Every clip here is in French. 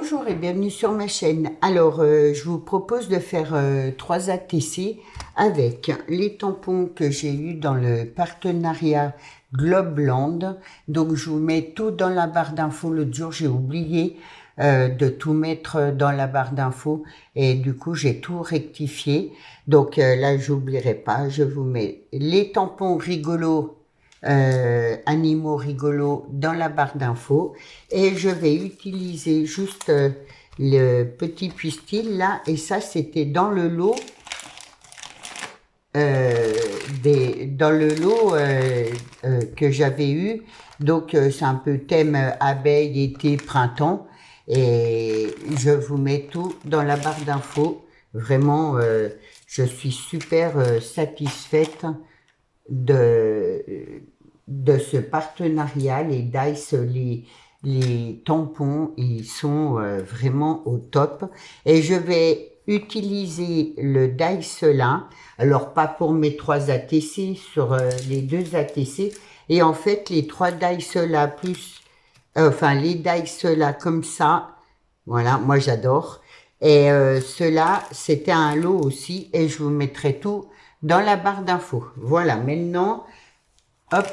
Bonjour et bienvenue sur ma chaîne. Alors, je vous propose de faire 3 ATC avec les tampons que j'ai eu dans le partenariat Globeland. Donc, je vous mets tout dans la barre d'infos. L'autre jour, j'ai oublié de tout mettre dans la barre d'infos et du coup, j'ai tout rectifié. Donc là, j'oublierai pas. Je vous mets les tampons rigolos. Animaux rigolos dans la barre d'infos et je vais utiliser juste le petit pistil là, et ça c'était dans le lot que j'avais eu. Donc c'est un peu thème abeille, été, printemps, et je vous mets tout dans la barre d'infos. Vraiment je suis super satisfaite de ce partenariat. Les Dice, les tampons, ils sont vraiment au top. Et je vais utiliser le Dice là, alors pas pour mes 3 ATC, sur les 2 ATC. Et en fait, les 3 Dice là, plus, enfin les Dice là comme ça, voilà, moi j'adore. Et ceux-là, c'était un lot aussi, et je vous mettrai tout dans la barre d'infos. Voilà, maintenant, hop,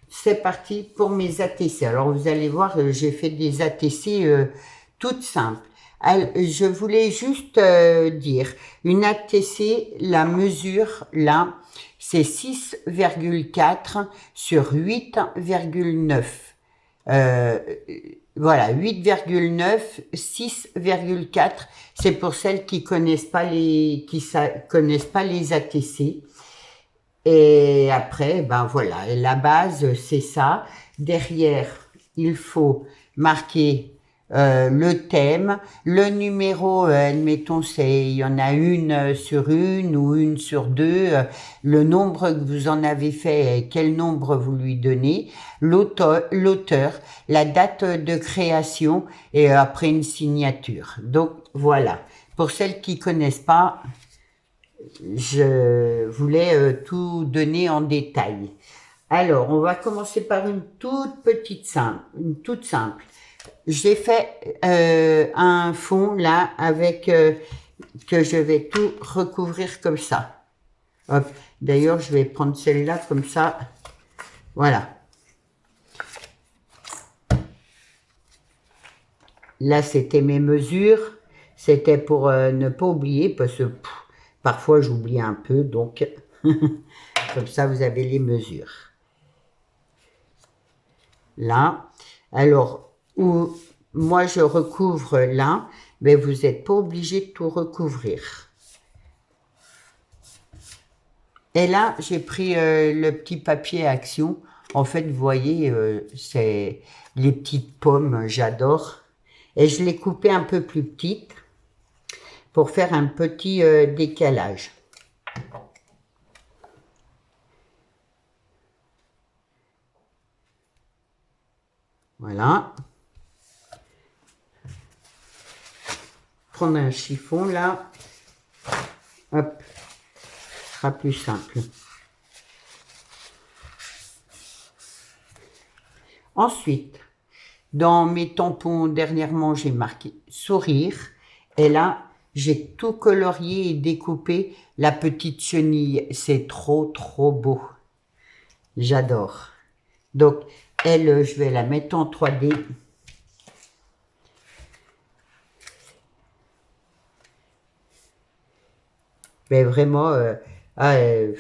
c'est parti pour mes ATC. Alors, vous allez voir, j'ai fait des ATC toutes simples. Alors, je voulais juste dire, une ATC, la mesure, là, c'est 6,4 sur 8,9. Voilà, 8,9, 6,4. C'est pour celles qui connaissent pas les ATC. Et après, ben voilà, la base c'est ça. Derrière, il faut marquer le thème, le numéro, admettons, il y en a une sur une ou une sur deux, le nombre que vous en avez fait et quel nombre vous lui donnez, l'auteur, la date de création et après une signature. Donc voilà, pour celles qui connaissent pas, je voulais tout donner en détail. Alors, on va commencer par une toute simple. J'ai fait un fond là avec que je vais tout recouvrir comme ça. Hop. D'ailleurs, je vais prendre celle-là comme ça. Voilà. Là, c'était mes mesures. C'était pour ne pas oublier parce que parfois j'oublie un peu, donc comme ça vous avez les mesures. Là, alors, où moi je recouvre là, mais vous n'êtes pas obligé de tout recouvrir. Et là, j'ai pris le petit papier Action. En fait, vous voyez, c'est les petites pommes, j'adore. Et je l'ai coupé un peu plus petite pour faire un petit décalage. Voilà. Prendre un chiffon là. Hop. Ce sera plus simple. Ensuite, dans mes tampons, dernièrement, j'ai marqué sourire. Et là, j'ai tout colorié et découpé la petite chenille. C'est trop, trop beau. J'adore. Donc, elle, je vais la mettre en 3D. Mais vraiment, je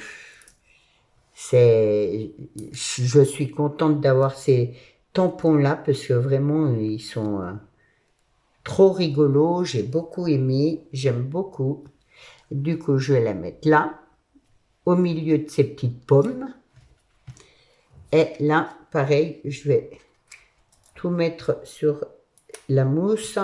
suis contente d'avoir ces tampons-là parce que vraiment, ils sont trop rigolos. J'ai beaucoup aimé, j'aime beaucoup. Du coup, je vais la mettre là, au milieu de ces petites pommes. Et là, pareil, je vais tout mettre sur la mousse.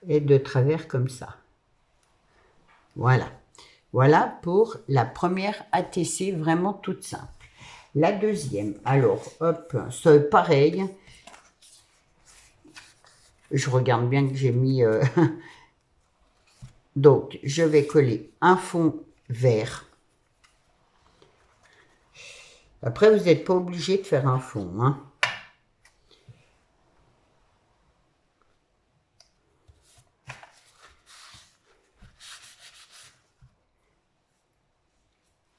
Et de travers comme ça. Voilà. Voilà pour la première ATC, vraiment toute simple. La deuxième, alors, hop, c'est pareil. Je regarde bien que j'ai mis Donc, je vais coller un fond vert. Après, vous n'êtes pas obligé de faire un fond, hein.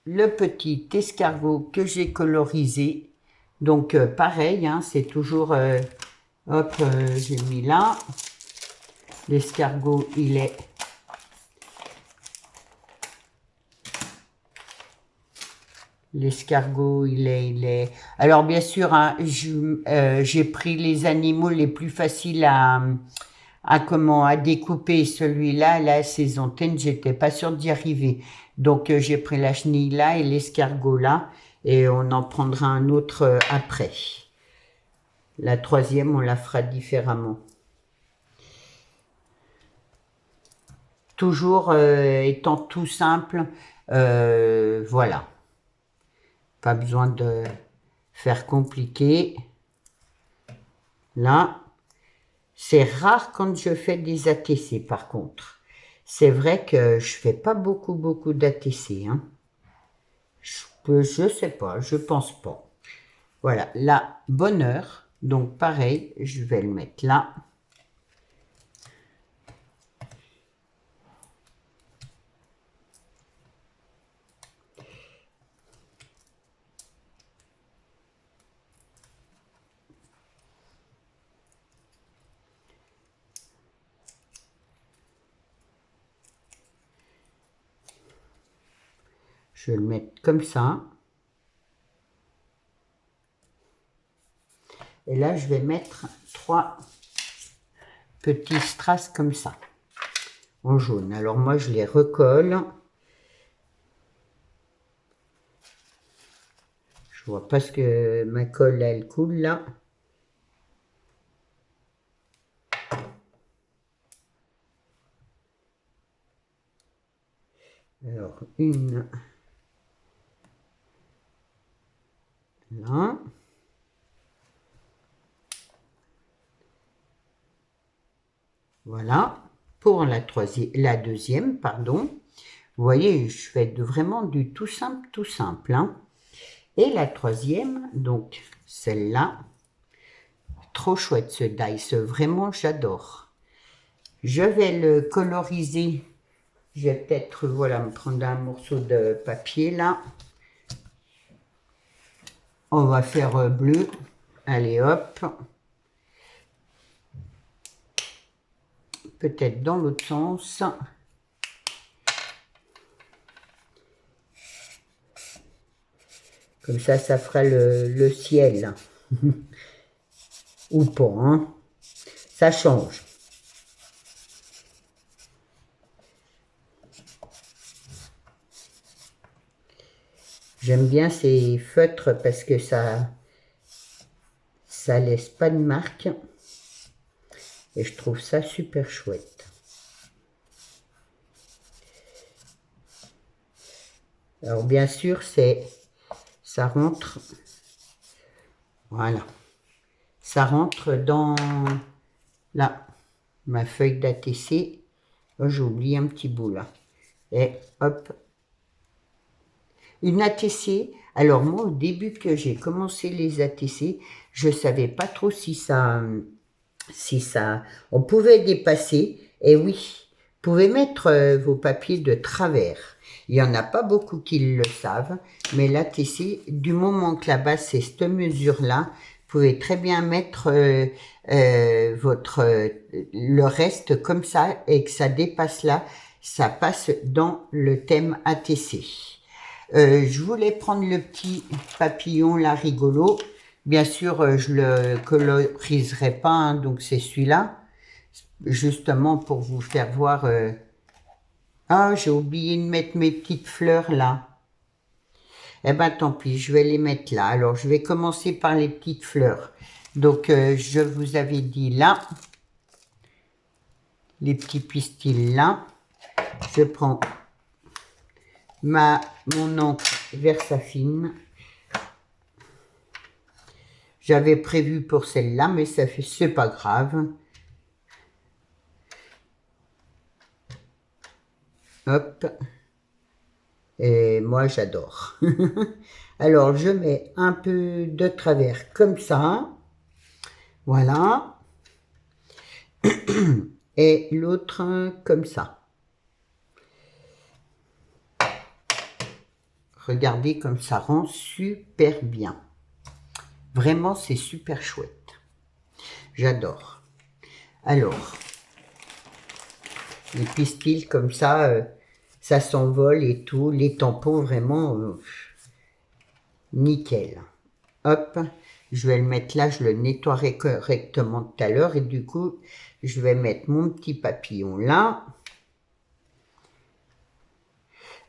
Le petit escargot que j'ai colorisé. Donc, pareil, hein, c'est toujours... hop, j'ai mis là. L'escargot, il est... L'escargot, il est... Alors, bien sûr, hein, j'ai pris les animaux les plus faciles à découper. Celui-là, là, ses antennes, j'étais pas sûre d'y arriver. Donc, j'ai pris la chenille là et l'escargot là. Et on en prendra un autre après. La troisième, on la fera différemment. Toujours étant tout simple, voilà. Pas besoin de faire compliqué. Là, c'est rare quand je fais des ATC par contre. C'est vrai que je fais pas beaucoup d'ATC. Hein. Je sais pas, je pense pas. Voilà, la bonne heure. Donc pareil, je vais le mettre là. Je vais le mettre comme ça. Et là, je vais mettre 3 petits strass comme ça, en jaune. Alors moi, je les recolle. Je vois pas ce que ma colle, elle coule là. Alors, une là. Voilà, pour la deuxième, pardon. Vous voyez, je fais vraiment du tout simple. Hein. Et la troisième, donc celle-là, trop chouette ce dice, vraiment j'adore. Je vais le coloriser. Je vais peut-être, voilà, me prendre un morceau de papier là. On va faire bleu. Allez hop. Peut-être dans l'autre sens. Comme ça fera le ciel. Ou pas, hein. Ça change. J'aime bien ces feutres parce que ça laisse pas de marque. Et je trouve ça super chouette. Alors bien sûr, ça rentre, voilà, ça rentre dans là, ma feuille d'ATC. Oh, j'ai oublié un petit bout là. Et hop. Une ATC, alors moi au début que j'ai commencé les ATC, je savais pas trop si ça, on pouvait dépasser. Et oui, vous pouvez mettre vos papiers de travers. Il n'y en a pas beaucoup qui le savent, mais l'ATC, du moment que la base c'est cette mesure-là, vous pouvez très bien mettre le reste comme ça et que ça dépasse là, ça passe dans le thème ATC. Je voulais prendre le petit papillon là rigolo. Bien sûr, je le coloriserai pas, hein, donc c'est celui-là. Justement pour vous faire voir... Ah, j'ai oublié de mettre mes petites fleurs là. Eh ben tant pis, je vais les mettre là. Alors, je vais commencer par les petites fleurs. Donc, je vous avais dit là. Les petits pistils là. Je prends mon encre Versafine. J'avais prévu pour celle-là, mais c'est pas grave. Hop. Et moi, j'adore. Alors, je mets un peu de travers comme ça. Voilà. Et l'autre comme ça. Regardez comme ça rend super bien. Vraiment, c'est super chouette. J'adore. Alors, les pistils comme ça, ça s'envole et tout. Les tampons, vraiment, nickel. Hop, je vais le mettre là, je le nettoierai correctement tout à l'heure. Et du coup, je vais mettre mon petit papillon là.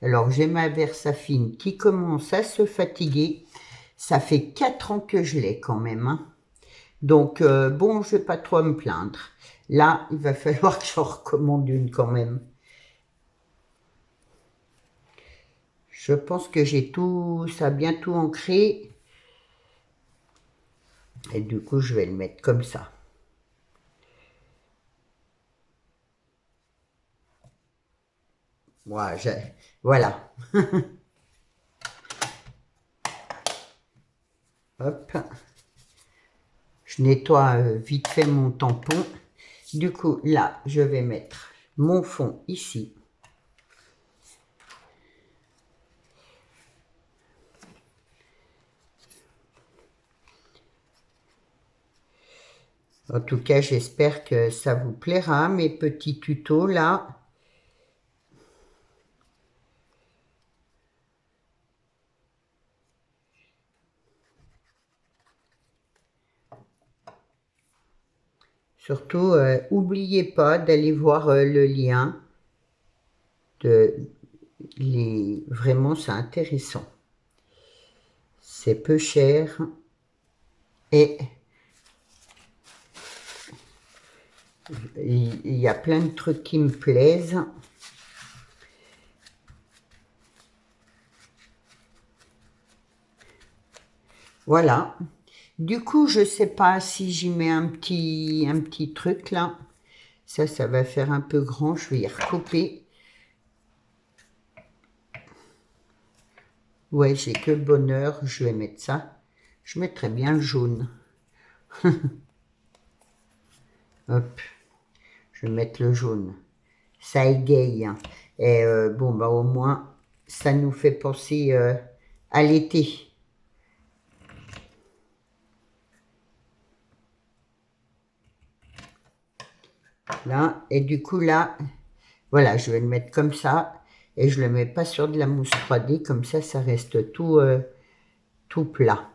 Alors, j'ai ma Versafine qui commence à se fatiguer. Ça fait 4 ans que je l'ai quand même. Hein. Donc, bon, je ne vais pas trop me plaindre. Là, il va falloir que j'en recommande une quand même. Je pense que j'ai tout, ça a bien tout ancré. Et du coup, je vais le mettre comme ça. Voilà. Hop. Je nettoie vite fait mon tampon. Du coup, là, je vais mettre mon fond ici. En tout cas, j'espère que ça vous plaira, mes petits tutos là. Surtout, n'oubliez pas d'aller voir le lien. Vraiment, c'est intéressant. C'est peu cher. Et il y a plein de trucs qui me plaisent. Voilà. Du coup, je sais pas si j'y mets un petit truc là. Ça va faire un peu grand. Je vais y recouper. Ouais, j'ai que le bonheur. Je vais mettre ça. Je mettrai bien le jaune. Hop. Je vais mettre le jaune. Ça égaye. Hein. Et bon, bah au moins, ça nous fait penser à l'été. Là, et du coup là, voilà, je vais le mettre comme ça. Et je le mets pas sur de la mousse 3D, comme ça reste tout, tout plat.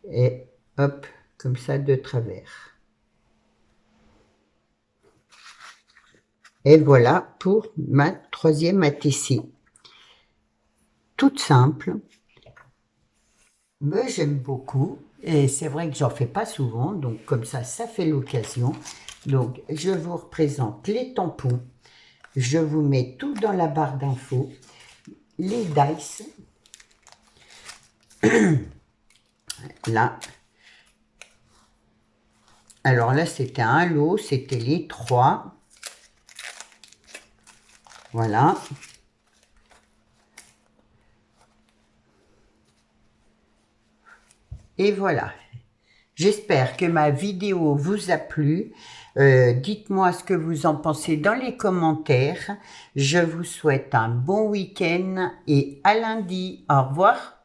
Et hop, comme ça de travers. Et voilà pour ma troisième ATC. Toute simple, mais j'aime beaucoup. Et c'est vrai que j'en fais pas souvent, donc comme ça fait l'occasion. Donc je vous représente les tampons. Je vous mets tout dans la barre d'infos. Les dice. Là. Alors là, c'était un lot, c'était les 3. Voilà. Et voilà. J'espère que ma vidéo vous a plu. Dites-moi ce que vous en pensez dans les commentaires. Je vous souhaite un bon week-end et à lundi. Au revoir.